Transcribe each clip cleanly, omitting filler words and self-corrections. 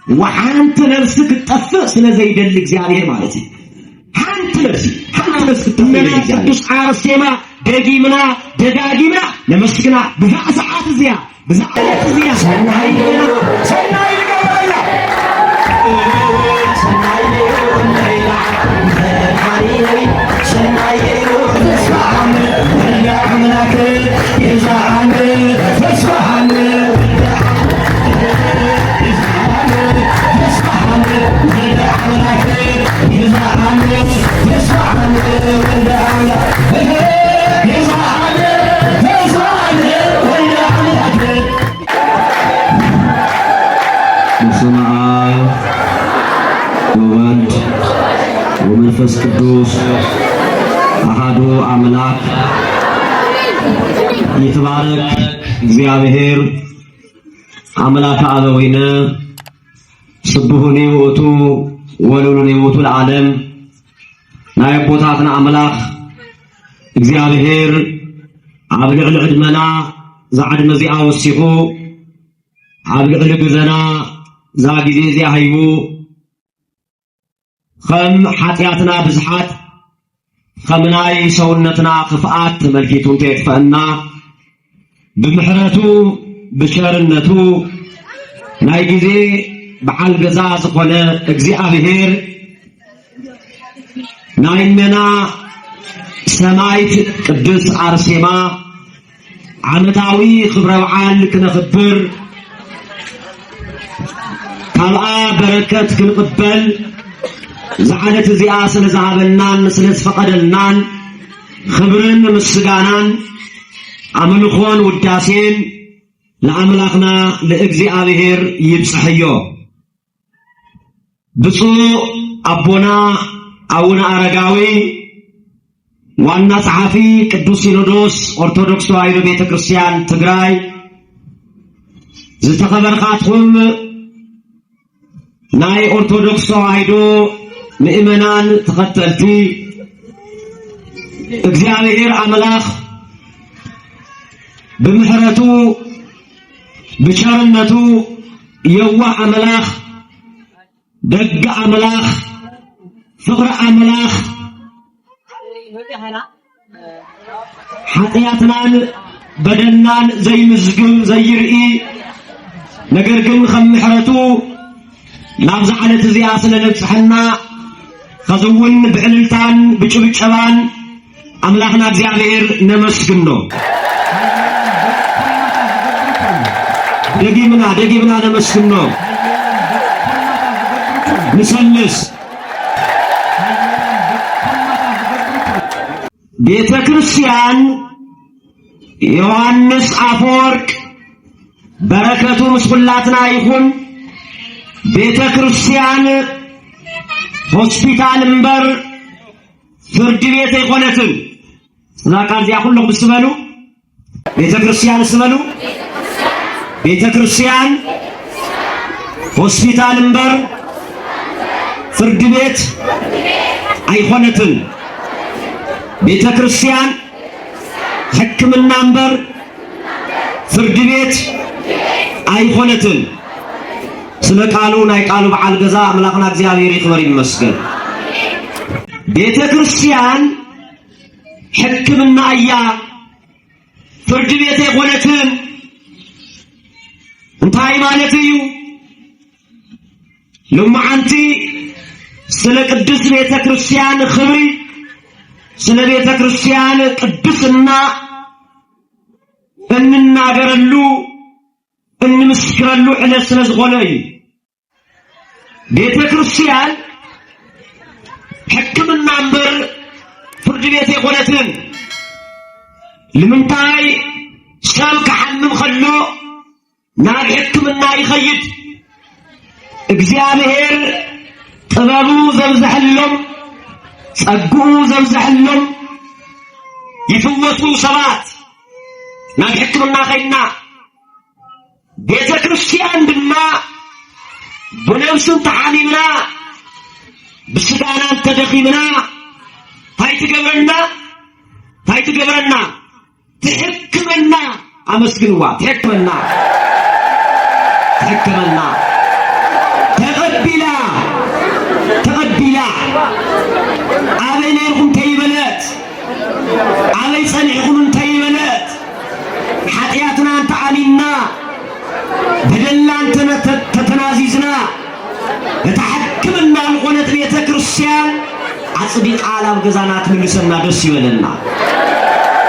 وحانت نفسك تطفئ ስለዚህ ይደል እግዚአብሔር ማለት ነው حانت نفسك تطفئ ቅዱስ አርሴማ ደጊምና ደጋጊምና ለመስግና በዛዓ ሰዓት እዚያ ሰናይ ገበያ ወመንፈስ ቅዱስ አሐዱ አምላክ ይትባረክ እግዚአብሔር አምላከ አበዊነ ስቡሁኒ ወቱ ወሉሉኒ ወቱ ለዓለም ናይ ቦታትና አምላክ እግዚአብሔር ኣብ ልዕሊ ዕድመና ዝዓድመ እዚኣ ወሲኹ ኣብ ልዕሊ ግዘና ዛ ጊዜ እዚኣ ሃይቡ خم حتياتنا بزحات خمناي سونتنا خفات ملكيتون تيفنا بمحرتو بشرنتو ناي غزي بحال غزا زخونه እግዚአብሔር ናይመና ሰማይት ቅዱስ አርሴማ ዓመታዊ ክብረ በዓል ክነኽብር ካልአ በረከት ክንቅበል زعلت زيا سلزعبنان سلزفقدلنان خبرن مسغانان املخون وداسين لاملاخنا لاغزيابير يبصحيو بصو ابونا اون ارغاوي وانا صحافي قدوس سينودوس ارثوذكس تواحد ቤተክርስቲያን ትግራይ ዝተኸበርኻትኩም ናይ ኦርቶዶክስ ተዋሕዶ ምእመናን ተከተልቲ እግዚአብሔር አምላክ በምህረቱ በቸርነቱ የዋህ አምላክ ደግ አምላክ ፍቅር አምላክ ኃጢአትናን በደናን ዘይምዝግብ ዘይርኢ ነገር ግን ከምሕረቱ ናብ ዝዓለት እዚኣ ስለለብፅሐና خذون بعلتان بچبچبان أملاكنا እግዚአብሔር نمسكنه دقيمنا نمسكنه نسلس ቤተ ክርስቲያን ዮሐንስ አፈወርቅ በረከቱ ምስኩላትና ይሁን ቤተ ክርስቲያን ሆስፒታል እንበር ፍርድ ቤት የሆነትን ዛቃር ዚያ ሁሉ ብስበሉ ቤተ ክርስቲያን ስበሉ ቤተ ክርስቲያን ሆስፒታል እንበር ፍርድ ቤት አይሆነትን ቤተ ክርስቲያን ሕክምና እንበር ፍርድ ቤት አይሆነትን ስለቃሉ ናይ ቃሉ በዓል ገዛ አምላክና እግዚአብሔር ይክበር ይመስገን ቤተ ክርስቲያን ሕክምና አያ ፍርድ ቤት የሆነትን እንታይ ማለት እዩ ለማዓንቲ ስለ ቅዱስ ቤተ ክርስቲያን ክብሪ ስለ ቤተ ክርስቲያን ቅዱስና እንናገረሉ እንመስክረሉ ዕለት ስለዝኾነ እዩ ቤተ ክርስቲያን ሕክምና እንበር ፍርድ ቤት የሆነትን ለምንታይ ሰብ ከሐምም ከሎ ናብ ሕክምና ይኸይድ እግዚአብሔር ጥበቡ ዘብዝሕሎም ጸጉኡ ዘብዝሕሎም ይፍወሱ ሰባት ናብ ሕክምና ኸይና ቤተ ክርስቲያን ድማ بنفسن تحاميمنا بسدانا تدخيمنا هاي تقبرنا تحكمنا أمسكنوا تحكمنا ክርስቲያን አጽዲቅ አላብ ገዛናት ምልሰና ደስ ይበለና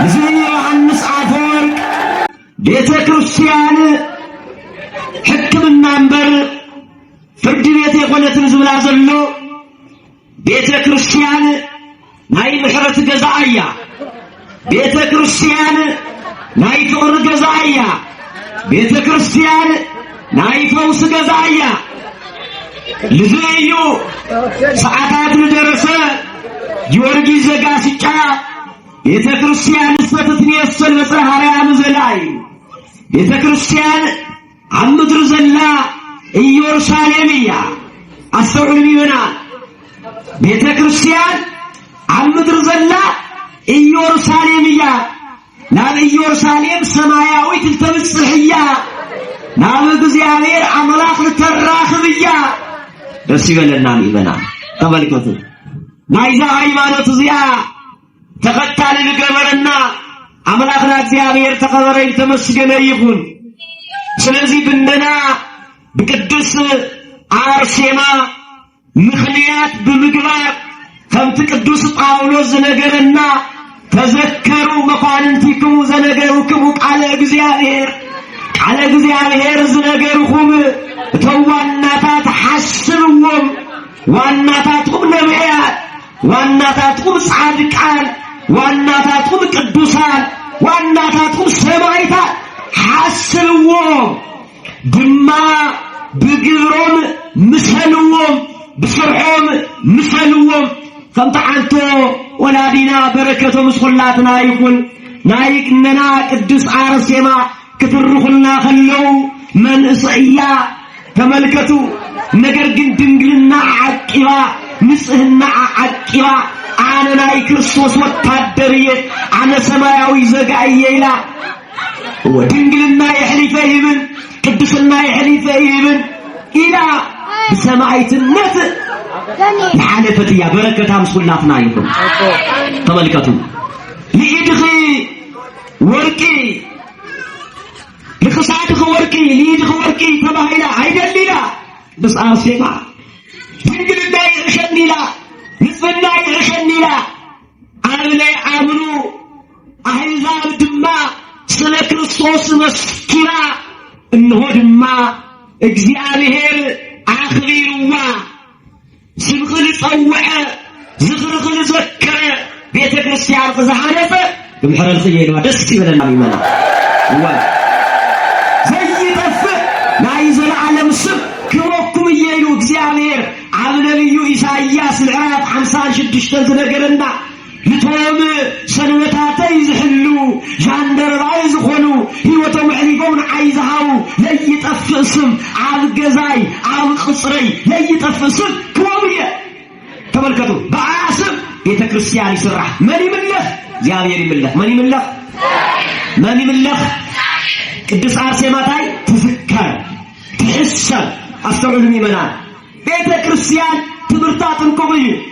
ልጅ ዮሐንስ አፈወርቅ ቤተ ክርስቲያን ሕክምና እንበር ፍርድ ቤት የሆነትን ዝብላ ዘሎ ቤተ ክርስቲያን ናይ ምሕረት ገዛእያ ቤተ ክርስቲያን ናይ ፍቅር ገዛእያ ቤተ ክርስቲያን ናይ ፈውስ ገዛእያ ልዝዩ ሰዓታት ደረሰ ጊዮርጊስ ዘጋስጫ ቤተ ክርስቲያን ሰተትን የሰል በፀሐሪያ መዘላይ ቤተ ክርስቲያን አምድር ዘላ ኢየሩሳሌምያ አስተውሉ ይሆና ቤተ ክርስቲያን አምድር ዘላ ኢየሩሳሌምያ ናብ ኢየሩሳሌም ሰማያዊት ተብጽሕያ ናብ እግዚአብሔር አምላክ ተራኽብያ ደስ ይበለና ይመና ተመልከቱ ናይዛ ሃይማኖት እዚያ ተከታሊ ልገበረና አምላክና እግዚአብሔር ተከበረ ተመስገነ ይሁን ስለዚህ ብንደና በቅዱስ አርሴማ ምክንያት በምግባር ከምት ቅዱስ ጳውሎስ ዘነገረና ተዘከሩ መኳንንቲክሙ ዘነገሩክሙ ቃለ እግዚአብሔር ዘነገሩኩም ተዋናታት ሐስብዎም ዋናታቱም ነቢያት ዋናታቱም ጻድቃን ዋናታቱም ቅዱሳን ዋናታቱም ሰማዕታት ሐስብዎም ድማ بجبرهم مسلوهم بسرحهم مسلوهم فامتعنتو ولا دينا بركتهم مسخلاتنا يكون نايك إننا قدس عرسيما كترخلنا خلو من إصعيا تملكتو نقرقن دنقلنا عكبا مسهنا عكبا أنا ناي كريستوس والتادرية أنا سماياوي زقايا ودنقلنا يحلفه من قدسنا يحلفه من إلى بسماعية النت لحالفة يا بركة مسخلاتنا يكون تملكتو لإدخي وركي لخصاتك وركي ليدخ وركي تباهيلا عيدا ليلا بس آسيما دنقل الله يعشن ليلا نصف الله يعشن ليلا عاملي عاملو أحزاب دماء سنة كريستوس مسكرا إنه دماء اجزيابهر عخبيروا سنخل صوحة زخرخل زكرة بيت كريستيان فزحانفة بمحر الخيال ودسي من النبي منا زي طفة نايزل على مصر كروكم يلو اجزيابهر عمل نبيو إساياس العراق حمسان شدشتن زنقرنا لتوم سنوتاتي يزحلو جاندر رايز خونو هيوتو معرفون عايزهاو لي تفسم عاب قزاي عاب قصري لي تفسم كوامية تملكتو بعاسم بيت كريستيان يسرح ماني ملخ زيابيري ملخ ماني ملخ ماني ملخ قدس عرسيماتاي تذكر تحسن أستغل ميمنان بيت كريستيان تمرتاتن كوبي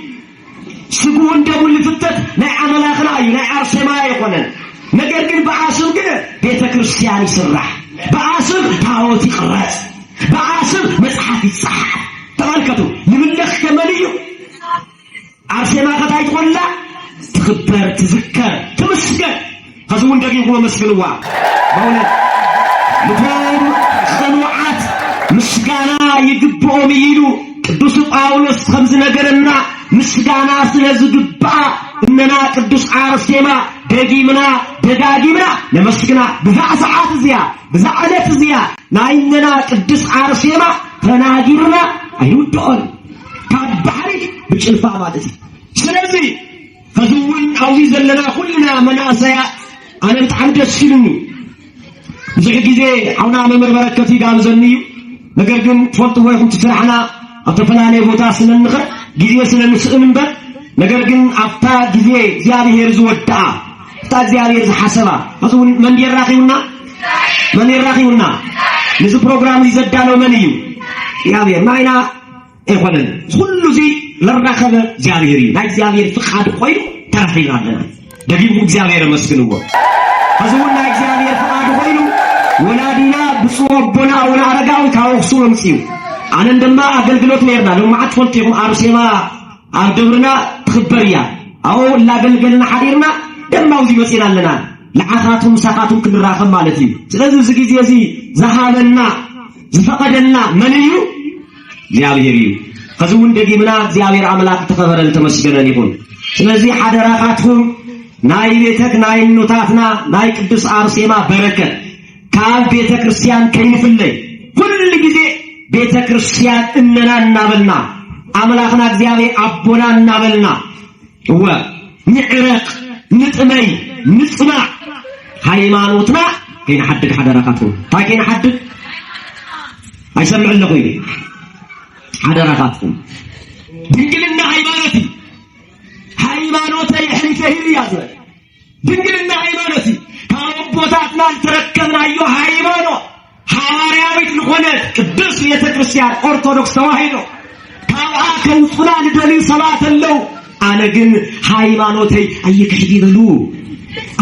سكون دبل فتت نعم الآخر أي نعم سماء يقولن نقدر بعاصم كده بيت كريستيان يسرح بعاصم تعوتي قراص بعاصم مصحف يصح تملكتوا يملخ كماليو عرسما قد يقول لا تخبر تذكر تمسكن هزون دقيق هو مسكنوا بقول لكم خنوعات مسكانا يجبهم يلو قدوس ጳውሎስ خمس ነገርና ምስጋና ስለዝግባ እነና ቅዱስ አርሴማ ደጋጊምና ለመስግና በዛ ሰዓት እዚያ በዛ ዕለት እዚያ ናይነና ቅዱስ አርሴማ ተናጊርና አይውደውን ታባሪ በጭልፋ ማለት ስለዚህ ከዙውን አውዚ ዘለና ሁሉና መናሰያ አነ በጣም ደስ ይሉኝ ብዙ ጊዜ አሁን መምህር በረከት ይጋብዘንዩ ነገር ግን ፎልት ወይኹም ትስራሕና አተፈላላይ ቦታ ስለንኸር ጊዜ ስለንስእምንበር ነገር ግን አፍታ ጊዜ እግዚአብሔር ዝወዳ አፍታ እግዚአብሔር ዝሐሰባ አሁን ማን ይራኺውና ለዚ ፕሮግራም ይዘዳለው መንዩ እግዚአብሔር ማይና አይሆነን ሁሉ ዚ ለራኸበ እግዚአብሔር ናይ እግዚአብሔር ፍቃድ ኮይኑ ተራኺናለና ደጊሙ እግዚአብሔር መስግንዎ አሁን ናይ እግዚአብሔር ፍቃድ ኮይኑ ወላዲና ብጾቦና ወላ አረጋው ካወክሱ ምጽዩ أنا عندما أقلقلت نيرنا لو ما عاد فلتهم أرسما አብደብርና ትخبርያ አው ላገልገልና ሐዲርና ደማው ይመጽናልና ለዓፋቱም ሰፋቱም ክንራኸም ማለት እዩ ስለዚህ እዚ ጊዜ እዚ ዘሃበና ዝፈቀደና መንዩ እግዚአብሔር እዩ ከዚውን ደግምና እግዚአብሔር አምላክ ተከበረን ተመስገነን ይሁን ስለዚህ ሐደራኻቱም ናይ ቤተክ ናይ ኑታትና ናይ ቅዱስ አርሴማ በረከት ካብ ቤተ ክርስቲያን ከይፍለይ ሁሉ ጊዜ ቤተ ክርስቲያን እንና እናበልና አምላክና እግዚአብሔር አቦና እናበልና ንዕረቅ ንጥመይ ንጽማ ሃይማኖትና ከይን ሐድግ ሐደራኻቱም ታከይን ሐድግ አይሰምዕልኩ ይሄ ሐደራኻቱም ድንግልና ሃይማኖቴ ሕሪፈህ ያዘ ድንግልና ሃይማኖቴ ካቦታትና ተረከብናዮ ሃይማኖት ሐዋርያዊት ለሆነ ቅዱስ ቤተ ክርስቲያን ኦርቶዶክስ ተዋህዶ ካብአ ከውጽና ለደሊል ሰባተለው አነ ግን ሃይማኖቴ አይከሽዲ በሉ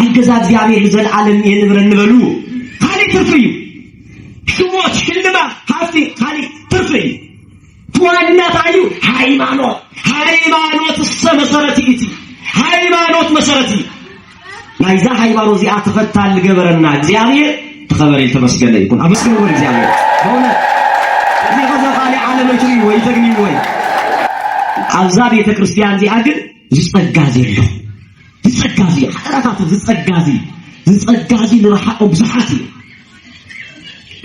አልገዛ እግዚአብሔር ለዘላለም የንብረን በሉ ካሊ ትርፍይ ሽሞት ሽልማ ሀብቲ ካሊ ትርፍይ ዋናታዩ ሃይማኖት መሰረቲ እቲ ሃይማኖት መሰረቲ ናይዛ ሃይማኖት ዚኣ ተፈታል ገበረና እግዚአብሔር ተኸበረ ተመስገነ ይኩን አመስግኑ እግዚአብሔር ሆነ እዚ ከዘኻሊ ዓለም እትሪ ወይ ተግኒ ወይ አብዛ ቤተ ክርስቲያን ዚኣ ግን ዝጸጋዚ የለው ዝጸጋዚ ሐራፋቱ ዝጸጋዚ ለራሓ ብዙሓት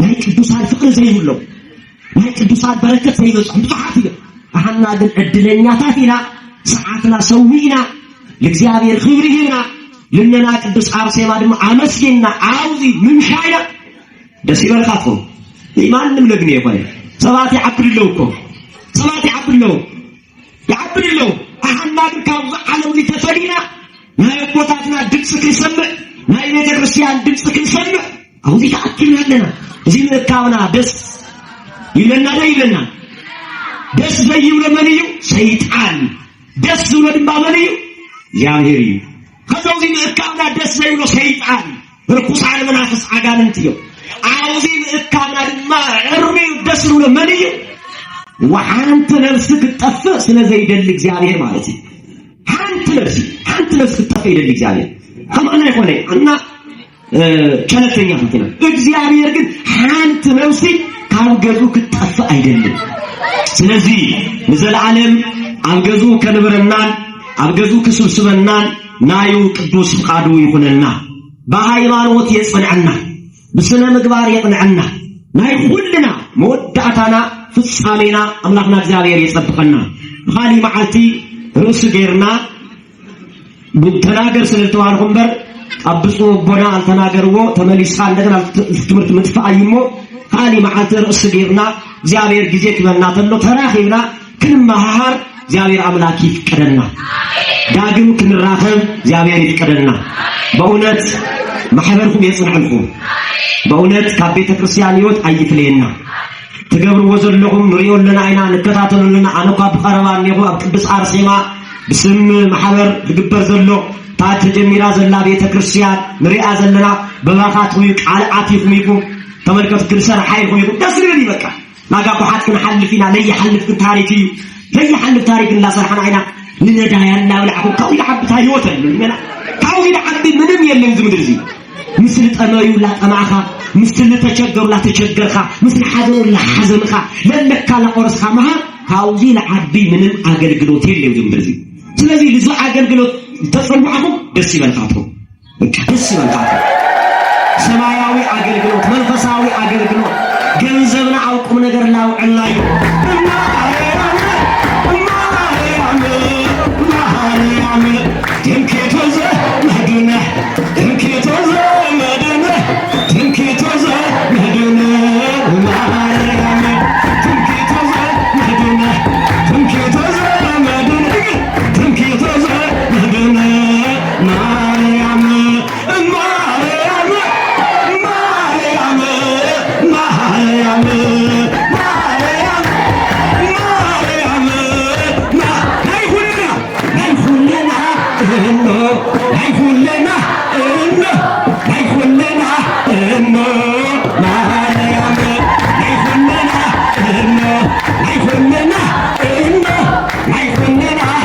ናይ ቅዱሳን ፍቅር ዘይብለው ናይ ቅዱሳን በረከት ዘይበጽሕ ብዙሓት አሃና ግን ዕድለኛታት ኢና ሰዓትና ሰዊና ለእግዚአብሔር ክብር ይሁንና ለነና ቅዱስ አርሴማ ደግሞ አመስግና አውዚ ምንሻይና ደስ ይበልካችሁ ኢማንም ለግኔ ይሆነ ሰባት ያብድለው እኮ ሰባት ያብድለው አሃና ግን ካብ ዓለም ሊተፈዲና ናይ ቦታትና ድምጽ ክንሰምዕ ናይ ቤተ ክርስቲያን ድምጽ ክንሰምዕ አውዚ ተአክልናለና እዚ ምካውና ደስ ይለና ደስ ዘይብለ መንዩ ሰይጣን ደስ ብሎ ድማ መንዩ እግዚአብሔር እዩ ከዛውዚ ምካውና ደስ ዘይብሎ ሰይጣን ርኩሳን መናፍስ አጋንንት እዩ አውዚ ምካውና ድማ ዕርቢ ደስ ብሎ መንዩ ወሓንተ ነፍስክ ጠፍ ስለዘይደል እግዚአብሔር ማለት እዩ ሓንቲ ነፍስ ክጠፍ ይደል እግዚአብሔር ከማና ይሆነ እና ቸለተኛ ፈተና እግዚአብሔር ግን ሓንቲ ነፍስ ካብገዙ ክጠፍ አይደለም ስለዚህ ለዘላለም አብገዙ ከንብረናን አብገዙ ክስብስበናን ናዩ ቅዱስ ፍቃዱ ይሁንና በሃይማኖት የጽንዕና በስነ ምግባር የጽንዕና ናይ ሁሉና መወዳታና ፍጻሜና አምላክና እግዚአብሔር ይጠብቀና ኻሊ መዓልቲ ርስ ገርና ብተናገር ስለተዋል ኹምበር አብጹ ቦና አልተናገርዎ ተመሊሳ እንደገና ትምርት ምትፋይሞ ኻሊ መዓልቲ ርስ ገርና እግዚአብሔር ጊዜ ክበና ተሎ ተራኺብና ክንማሃር እግዚአብሔር አምላክ ይፍቀደና ዳግም ክንራኸብ እግዚአብሔር ይፍቀደና በእውነት ማህበርኩም የጽንዕልኩም በእውነት ከቤተ ክርስቲያን ህይወት አይፍለየና ተገብሩ ወዘለኩም ሪዮልና አይና ንከታተሉና አነኳ በቀረባን ይሁ ቅዱስ አርሴማ በስም ማህበር ልግበር ዘሎ ታተ ጀሚራ ዘላ ቤተ ክርስቲያን ንሪያ ዘለና በባኻት ወይ ቃልዓት ይፍሚኩም ተመልከቱ ክርስቲያን ኃይል ሆይኩም ደስ ይበል ይበቃ ማጋ ቆሓት ክንሐልፊና ለይሐልፍ ታሪክ ለይሐልፍ ታሪክ እንዳሰርሐና አይና ለነዳያና ብልዓኩ ካው ይሐብታ ህይወትን ምንና ካው ይሐብ ምንም የለም ዝምድር ዚ ምስል ጠመዩ ላ ጠማኻ ምስል ተቸገሩ ላ ተቸገርኻ ምስል ሓዘኑ ላ ሓዘንኻ ለለካ ላ ቆርስኻ ማሃ ካውዚ ለዓቢ ምንም አገልግሎት የለም ዝምድር ዚ ስለዚህ ልዙ አገልግሎት ተጸዋዕኩም ደስ ይበልካችሁ ደስ ይበልካችሁ ሰማያዊ አገልግሎት መንፈሳዊ አገልግሎት ገንዘብና አውቁም ነገር ላውዕላዩ I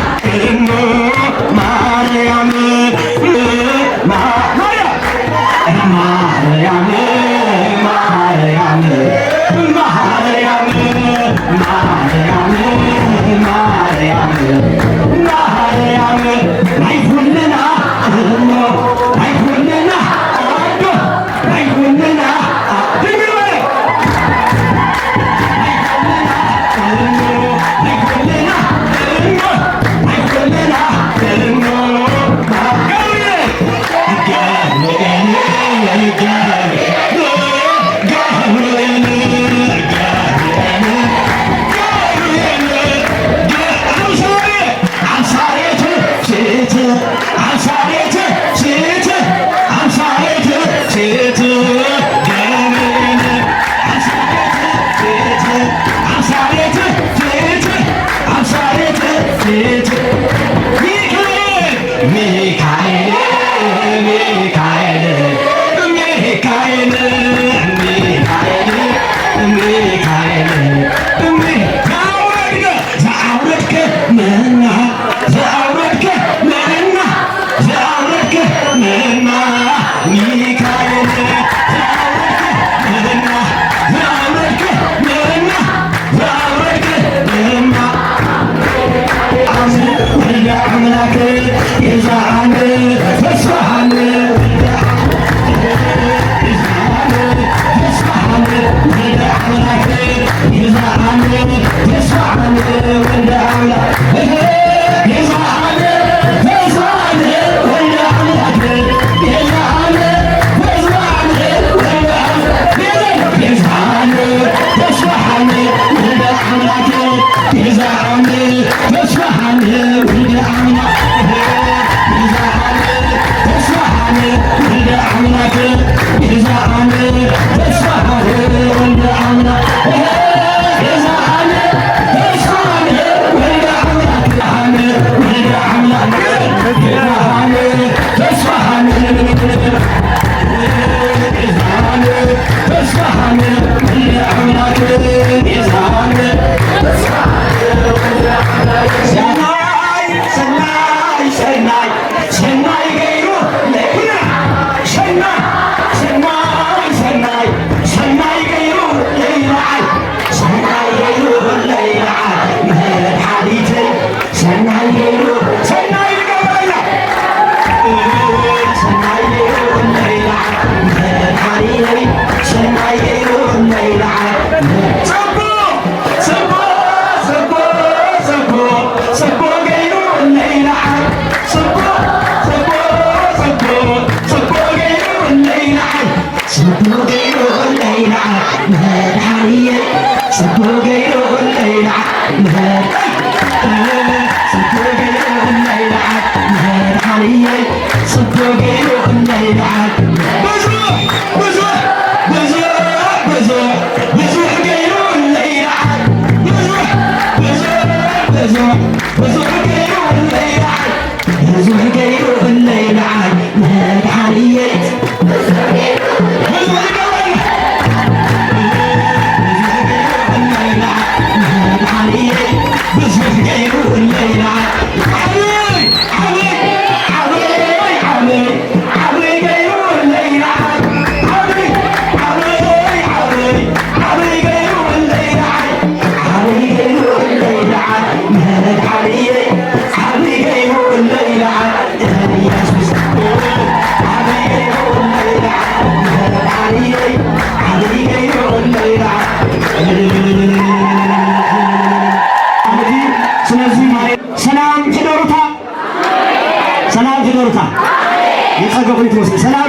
ሰላም